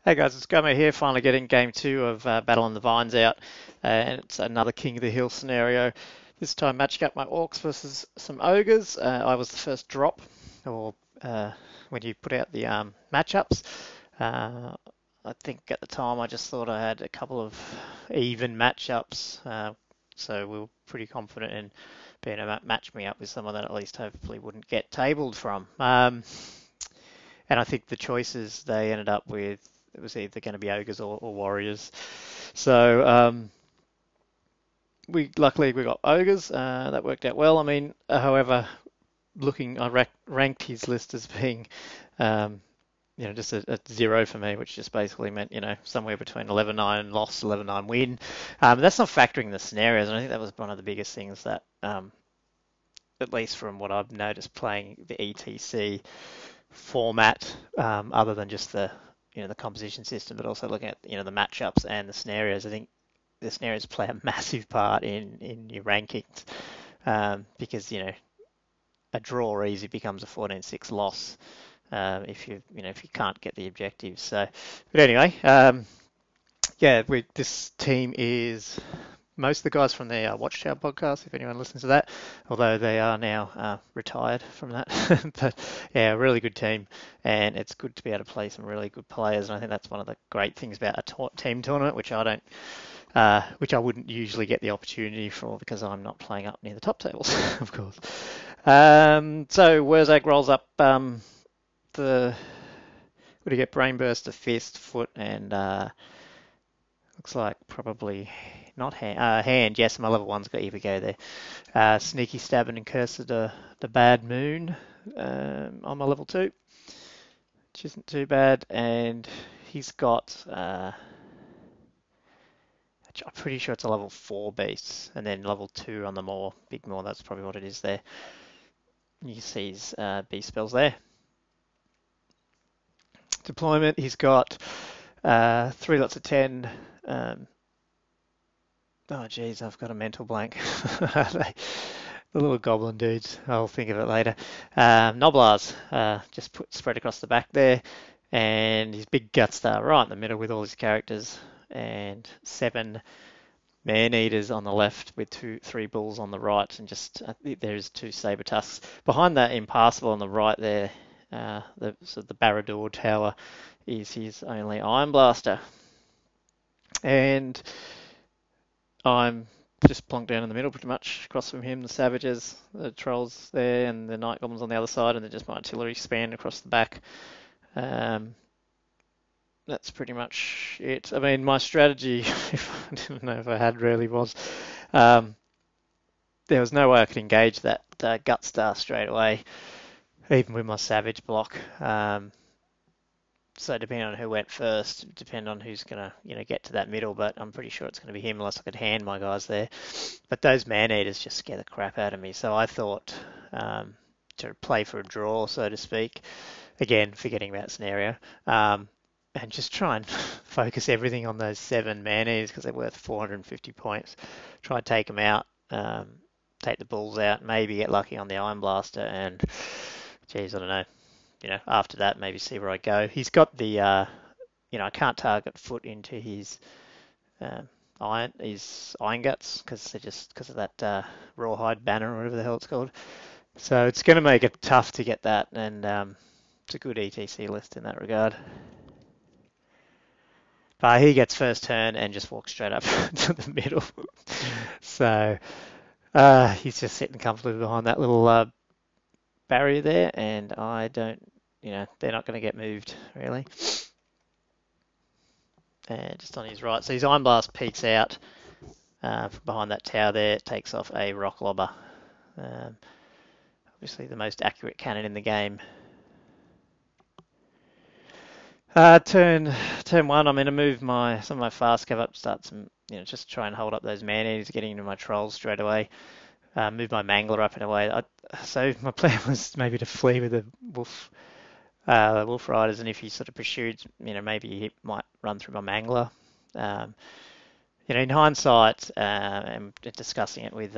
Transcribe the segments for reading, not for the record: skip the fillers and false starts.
Hey guys, it's Gummo here, finally getting game two of Battle on the Vines out, and it's another King of the Hill scenario. This time matching up my Orcs versus some Ogres. I was the first drop, or when you put out the matchups. Uh, I think at the time I just thought I had a couple of even matchups, so we were pretty confident in being able to match me up with someone that at least hopefully wouldn't get tabled from. And I think the choices they ended up with, it was either going to be ogres or warriors. So we luckily we got ogres. That worked out well. I mean, however, I ranked his list as being, um, just a zero for me, which just basically meant, somewhere between 11-9 loss, 11-9 win. That's not factoring the scenarios, and I think that was one of the biggest things that, at least from what I've noticed playing the ETC format, other than just the composition system, but also looking at the matchups and the scenarios. I think the scenarios play a massive part in your rankings, because a draw easy becomes a 14-6 loss, if you can't get the objectives. So, but anyway, yeah, this team is most of the guys from the Watchtower podcast, if anyone listens to that, although they are now retired from that. But yeah, a really good team, and it's good to be able to play some really good players. And I think that's one of the great things about a team tournament, which I wouldn't usually get the opportunity for because I'm not playing up near the top tables, of course. So Wurzag rolls up the. What do you get? Brainburst, a fist, foot, and looks like probably not hand. Hand, yes, my level one's got either go there. Sneaky stabbing and curse of the bad moon on my level two, which isn't too bad. And he's got, I'm pretty sure it's a level four beast, and then level two on the more big more. That's probably what it is there. You see his beast spells there. Deployment, he's got three lots of 10. Oh, geez, I've got a mental blank. The little goblin dudes. I'll think of it later. Noblars, just spread across the back there. And his big gutstar right in the middle with all his characters. And 7 man-eaters on the left with three bulls on the right. And just there's 2 saber tusks. Behind that impassable on the right there, the Barrador Tower is his only Iron Blaster. And I'm just plonked down in the middle pretty much, across from him, the savages, the trolls there, and the night goblins on the other side, and then just my artillery span across the back. Um, that's pretty much it. I mean, my strategy, if I didn't know if I had really was, um, there was no way I could engage that gut star straight away, even with my savage block. So depending on who went first, depend on who's gonna get to that middle. But I'm pretty sure it's gonna be him unless I could hand my guys there. But those man eaters just scare the crap out of me. So I thought, to play for a draw, so to speak. Again, forgetting about scenario, and just try and focus everything on those 7 man eaters because they're worth 450 points. Try and take them out, take the bulls out, maybe get lucky on the Iron Blaster, and geez, I don't know. After that, maybe see where I go. He's got the, I can't target foot into his iron guts because of that rawhide banner or whatever the hell it's called. So it's going to make it tough to get that, and it's a good ETC list in that regard. But he gets first turn and just walks straight up to the middle. So he's just sitting comfortably behind that little barrier there, and I don't, they're not going to get moved really. And just on his right, so his Iron Blast peeks out from behind that tower there, takes off a Rock Lobber. Obviously the most accurate cannon in the game. Turn one, I'm going to move some of my fast cover up, start some, just try and hold up those man-eaters, getting into my trolls straight away. Move my Mangler up in a way. So my plan was maybe to flee with the wolf riders, and if he sort of pursued, maybe he might run through my Mangler. In hindsight, and discussing it with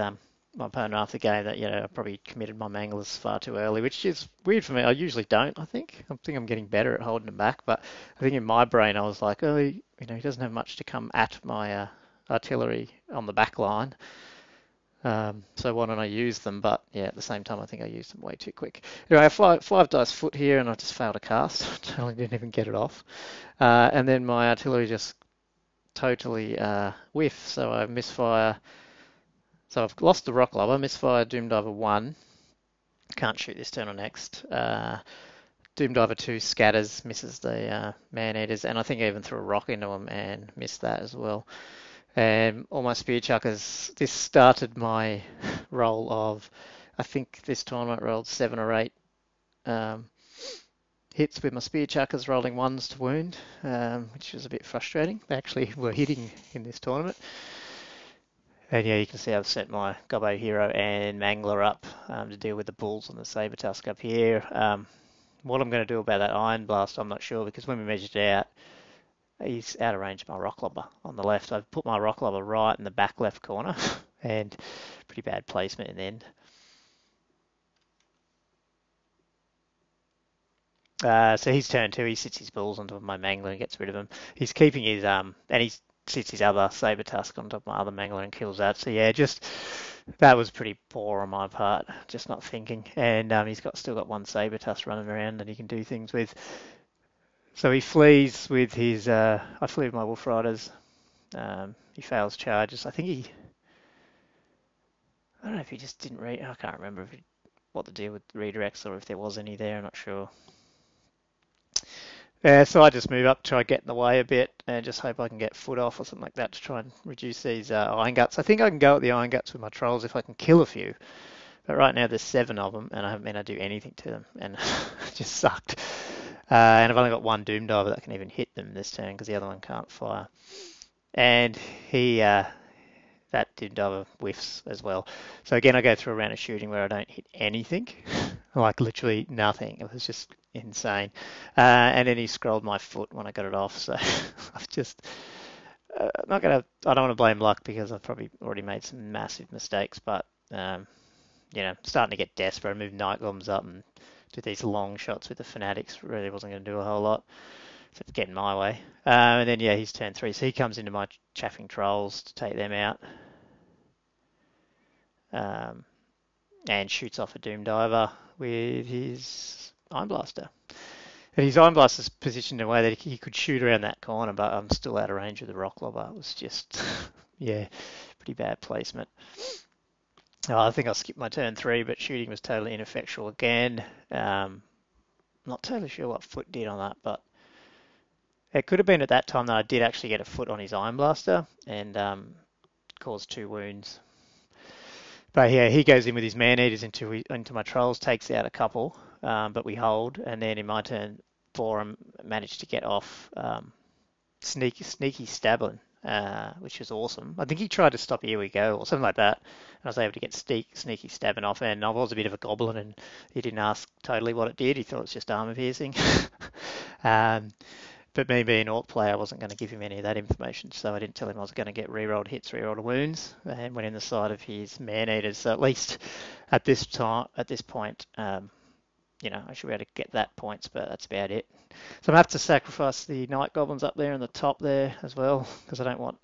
my opponent after the game that, I probably committed my manglers far too early, which is weird for me. I usually don't, I think. I think I'm getting better at holding them back, but I think in my brain I was like, oh, he doesn't have much to come at my artillery on the back line. So why don't I use them? But yeah, at the same time, I think I used them way too quick. Anyway, I have five dice foot here, and I just failed a cast. Totally didn't even get it off. And then my artillery just totally whiff, so I misfire. So I've lost the rock lobber, misfire Doom Diver 1. Can't shoot this turn or next. Doom Diver 2 scatters, misses the man-eaters, and I think I even threw a rock into them and missed that as well. And all my spear chuckers, this started my roll of, I think this tournament rolled 7 or 8 hits with my spear chuckers rolling ones to wound, which was a bit frustrating. They actually were hitting in this tournament. And yeah, you can see I've set my Gobbo Hero and Mangler up to deal with the bulls and the Saber Tusk up here. What I'm going to do about that Iron Blast, I'm not sure, because when we measured it out, he's out of range of my rock lobber on the left. I've put my rock lobber right in the back left corner, and pretty bad placement in the end. So he's turn 2. He sits his bulls onto my Mangler and gets rid of them. He's keeping his and he sits his other Saber Tusk on top of my other Mangler and kills that. So yeah, just that was pretty poor on my part, just not thinking. And he's still got one Saber Tusk running around that he can do things with. So he flees with his. I flee with my Wolf Riders. He fails charges. I don't know if he just didn't read. I can't remember what the deal with redirects or if there was any there. I'm not sure. So I just move up, try to get in the way a bit, and just hope I can get foot off or something like that to try and reduce these Iron Guts. I think I can go at the Iron Guts with my Trolls if I can kill a few. But right now there's 7 of them, and I haven't been able to do anything to them, and it just sucked. And I've only got one Doom Diver that can even hit them this turn because the other one can't fire. And that Doom Diver whiffs as well. So again, I go through a round of shooting where I don't hit anything, like literally nothing. It was just insane. And then he scrolled my foot when I got it off. So I've just I don't want to blame luck because I've probably already made some massive mistakes, but starting to get desperate. I moved Night Goblins up and do these long shots with the Fanatics. Really wasn't going to do a whole lot. So it's getting my way. And then, yeah, he's turn 3. So he comes into my Chaffing Trolls to take them out. And shoots off a Doom Diver with his Iron Blaster. And his Iron Blaster's positioned in a way that he could shoot around that corner, but I'm still out of range of the Rock Lobber. It was just, yeah, pretty bad placement. I think I skipped my turn 3, but shooting was totally ineffectual again. Not totally sure what foot did on that, but it could have been at that time that I did actually get a foot on his Iron Blaster and caused 2 wounds. But yeah, he goes in with his Man-Eaters into my Trolls, takes out a couple, but we hold, and then in my turn 4, I managed to get off sneaky stabbing, which is awesome. I think he tried to stop Here We Go or something like that, and I was able to get sneaky stabbing off, and I was a bit of a goblin, and he didn't ask totally what it did. He thought it was just armor piercing. But me being an Orc player, I wasn't going to give him any of that information, so I didn't tell him I was going to get rerolled hits, rerolled wounds, and went in the side of his Man-Eaters. So at least at this point, I should be able to get that points, but that's about it. So I'm going to have to sacrifice the Night Goblins up there in the top there as well, because I don't want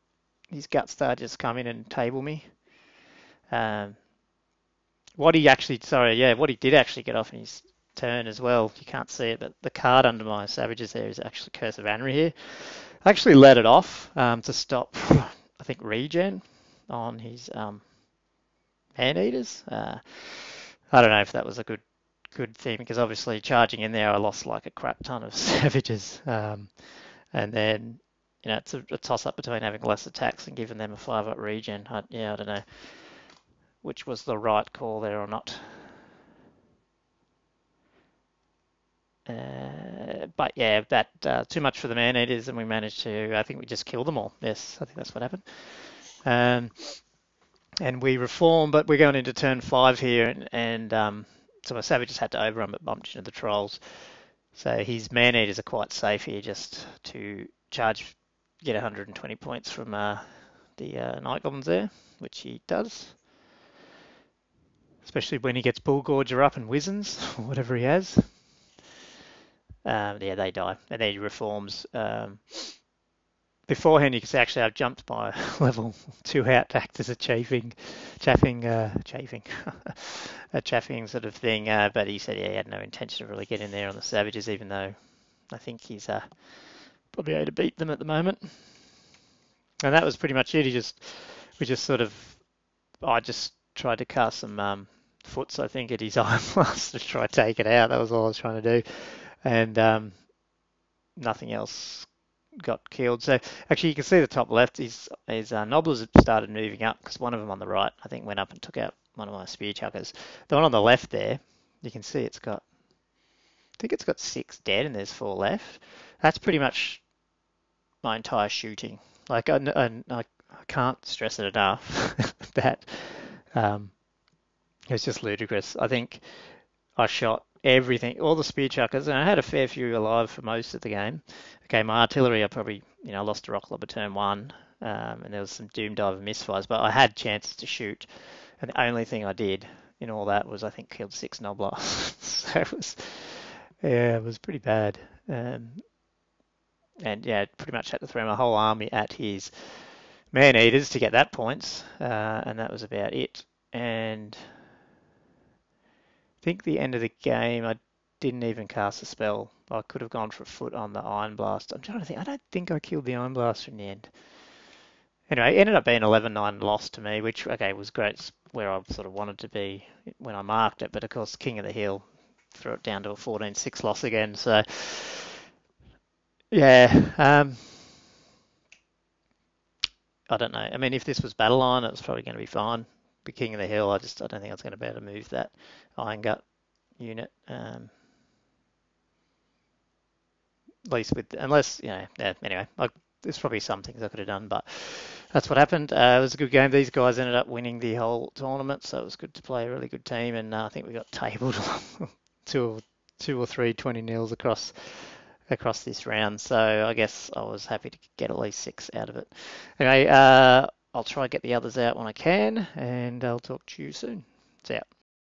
his Guts to just come in and table me. What he did actually get off in his turn as well, you can't see it, but the card under my Savages there is actually Curse of Anri here. I actually let it off to stop, I think, regen on his Man-Eaters. I don't know if that was a good thing, because obviously charging in there I lost like a crap ton of Savages, and then it's a toss-up between having less attacks and giving them a 5-up regen. I don't know which was the right call there or not. But yeah, that too much for the Man-Eaters, and we managed to, I think we just killed them all. Yes, I think that's what happened. And we reform, but we're going into turn 5 here, and so my Savages had to overrun but bumped into the Trolls. So his Man-Eaters are quite safe here, just to charge, get 120 points from the Night Goblins there, which he does. especially when he gets Bull Gorger up and Wizzens, or whatever he has. Yeah, they die. And then he reforms. Beforehand, you can see actually I've jumped by level 2 out to act as a a chaffing sort of thing. But he said he had no intention of really getting there on the Savages, even though I think he's probably able to beat them at the moment. And that was pretty much it. We just sort of, I just tried to cast some foots, I think, at his Iron Blast to try to take it out. That was all I was trying to do. And nothing else got killed. So actually, you can see the top left. His Nobblers had started moving up because one of them on the right, I think, went up and took out one of my spear chuckers. The one on the left there, you can see I think it's got 6 dead and there's 4 left. That's pretty much my entire shooting. Like I can't stress it enough that it's just ludicrous. I think I shot everything, all the spear chuckers, and I had a fair few alive for most of the game. Okay, my artillery, I probably, lost a rock lobber turn 1, and there was some Doom Diver misfires, but I had chances to shoot, and the only thing I did in all that was I think killed 6 Nobbler. So it was pretty bad. And yeah, pretty much had to throw my whole army at his man-eaters to get that points, and that was about it. And I think the end of the game, I didn't even cast a spell. I could have gone for a foot on the Iron Blast. I'm trying to think. I don't think I killed the Iron Blaster in the end. Anyway, it ended up being 11-9 loss to me, which, okay, was great. It's where I sort of wanted to be when I marked it. But, of course, King of the Hill threw it down to a 14-6 loss again. So, yeah. I don't know. I mean, if this was Battle Line, it was probably going to be fine. But King of the Hill, I don't think I was going to be able to move that Iron Gut unit. At least unless, yeah, anyway, there's probably some things I could have done, but that's what happened. It was a good game. These guys ended up winning the whole tournament, so it was good to play a really good team, and I think we got tabled two or three 20-0s across this round, so I guess I was happy to get at least 6 out of it. Anyway, I'll try and get the others out when I can, and I'll talk to you soon. See ya.